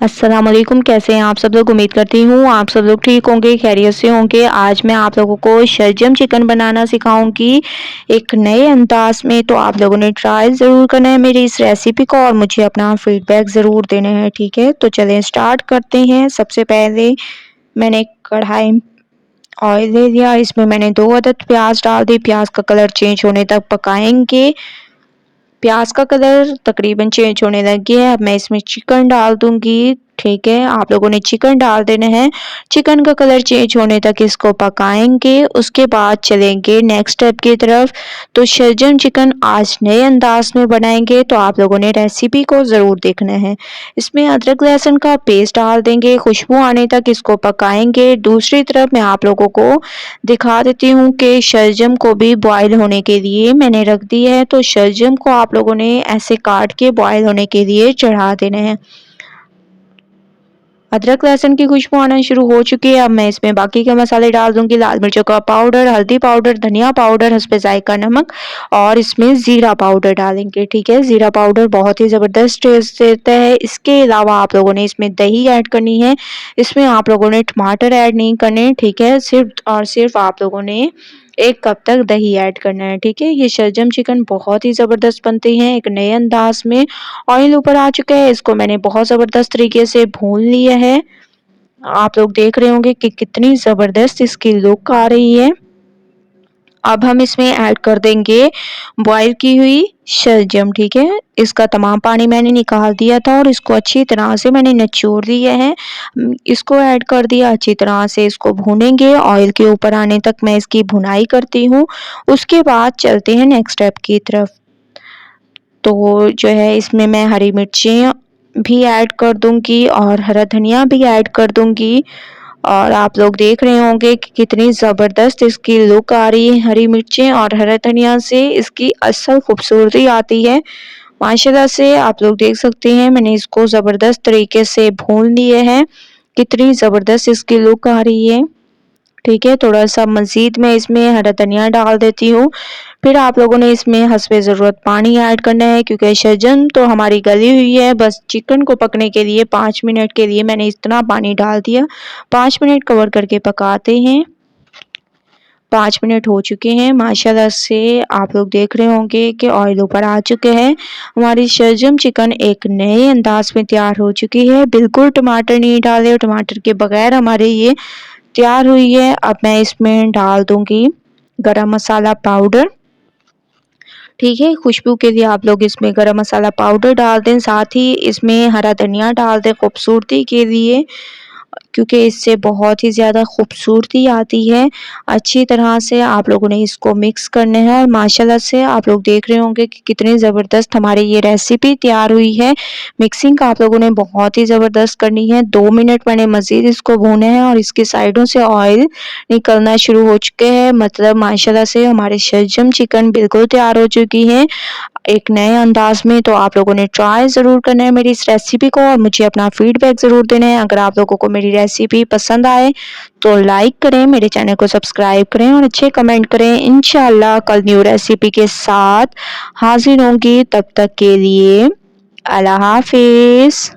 अस्सलाम वालेकुम। कैसे हैं आप सब लोग? उम्मीद करती हूँ आप सब लोग ठीक होंगे, खैरियत से होंगे। आज मैं आप लोगों को शलजम चिकन बनाना सिखाऊंगी एक नए अंदाज में। तो आप लोगों ने ट्राई ज़रूर करना है मेरी इस रेसिपी को और मुझे अपना फीडबैक ज़रूर देना है, ठीक है? तो चलें स्टार्ट करते हैं। सबसे पहले मैंने कढ़ाई ऑयल ले लिया, इसमें मैंने 2 अदद प्याज डाल दी। प्याज का कलर चेंज होने तक पकाएंगे। प्याज का कलर तकरीबन चेंज होने लग गया है। अब मैं इसमें चिकन डाल दूंगी, ठीक है? आप लोगों ने चिकन डाल देना है। चिकन का कलर चेंज होने तक इसको पकाएंगे। उसके बाद चलेंगे नेक्स्ट स्टेप की तरफ। तो शलजम चिकन आज नए अंदाज में बनाएंगे, तो आप लोगों ने रेसिपी को ज़रूर देखना है। इसमें अदरक लहसुन का पेस्ट डाल देंगे, खुशबू आने तक इसको पकाएंगे। दूसरी तरफ मैं आप लोगों को दिखा देती हूँ कि शलजम को भी बॉयल होने के लिए मैंने रख दी है। तो शलजम को आप लोगों ने ऐसे काट के बॉयल होने के लिए चढ़ा देना है। अदरक लहसुन की खुशबू आना शुरू हो चुकी है। अब मैं इसमें बाकी के मसाले डाल दूंगी। लाल मिर्चों का पाउडर, हल्दी पाउडर, धनिया पाउडर, हस्बे जायका नमक और इसमें ज़ीरा पाउडर डालेंगे, ठीक है? ज़ीरा पाउडर बहुत ही ज़बरदस्त टेस्ट देता है। इसके अलावा आप लोगों ने इसमें दही ऐड करनी है। इसमें आप लोगों ने टमाटर ऐड नहीं करने, ठीक है? सिर्फ और सिर्फ आप लोगों ने 1 कप तक दही ऐड करना है, ठीक है? ये शलजम चिकन बहुत ही ज़बरदस्त बनते हैं एक नए अंदाज में। ऑयल ऊपर आ चुका है, इसको मैंने बहुत ज़बरदस्त तरीके से भून लिया है। आप लोग देख रहे होंगे कि कितनी ज़बरदस्त इसकी लुक आ रही है। अब हम इसमें ऐड कर देंगे बॉयल की हुई शलजम, ठीक है? इसका तमाम पानी मैंने निकाल दिया था और इसको अच्छी तरह से मैंने निचोड़ लिया है। इसको ऐड कर दिया, अच्छी तरह से इसको भूनेंगे। ऑयल के ऊपर आने तक मैं इसकी भुनाई करती हूँ। उसके बाद चलते हैं नेक्स्ट स्टेप की तरफ। तो जो है इसमें मैं हरी मिर्चें भी ऐड कर दूंगी और हरा धनिया भी ऐड कर दूंगी। और आप लोग देख रहे होंगे कि कितनी ज़बरदस्त इसकी लुक आ रही है। हरी मिर्चें और हरा धनिया से इसकी असल खूबसूरती आती है। माशाल्लाह से आप लोग देख सकते हैं मैंने इसको ज़बरदस्त तरीके से भून लिए हैं। कितनी ज़बरदस्त इसकी लुक आ रही है, ठीक है? थोड़ा-सा मज़ीद मैं इसमें हरा धनिया डाल देती हूँ। फिर आप लोगों ने इसमें हस्बे ज़रूरत पानी ऐड करना है क्योंकि शलजम तो हमारी गली हुई है। बस चिकन को पकने के लिए 5 मिनट के लिए मैंने इतना पानी डाल दिया। 5 मिनट कवर करके पकाते हैं। 5 मिनट हो चुके हैं। माशाल्लाह से आप लोग देख रहे होंगे कि ऑयल ऊपर आ चुके हैं। हमारी शलजम चिकन एक नए अंदाज में तैयार हो चुकी है। बिल्कुल टमाटर नहीं डाले और टमाटर के बगैर हमारे ये तैयार हुई है। अब मैं इसमें डाल दूंगी गरम मसाला पाउडर, ठीक है? खुशबू के लिए आप लोग इसमें गरम मसाला पाउडर डाल दें, साथ ही इसमें हरा धनिया डाल दें खूबसूरती के लिए, क्योंकि इससे बहुत ही ज़्यादा खूबसूरती आती है। अच्छी तरह से आप लोगों ने इसको मिक्स करना है और माशाल्लाह से आप लोग देख रहे होंगे कि कितनी ज़बरदस्त हमारी ये रेसिपी तैयार हुई है। मिक्सिंग आप लोगों ने बहुत ही ज़बरदस्त करनी है। 2 मिनट मैंने मज़ीद इसको भूना है और इसकी साइडों से ऑयल निकलना शुरू हो चुके हैं। मतलब माशाल्लाह से हमारे शलजम चिकन बिल्कुल तैयार हो चुकी है एक नए अंदाज में। तो आप लोगों ने ट्राई ज़रूर करना है मेरी इस रेसिपी को और मुझे अपना फीडबैक ज़रूर देना है। अगर आप लोगों को मेरी रेसिपी पसंद आए तो लाइक करें, मेरे चैनल को सब्सक्राइब करें और अच्छे कमेंट करें। इंशाल्लाह कल न्यू रेसिपी के साथ हाजिर होंगी। तब तक के लिए अल्लाह हाफिज़।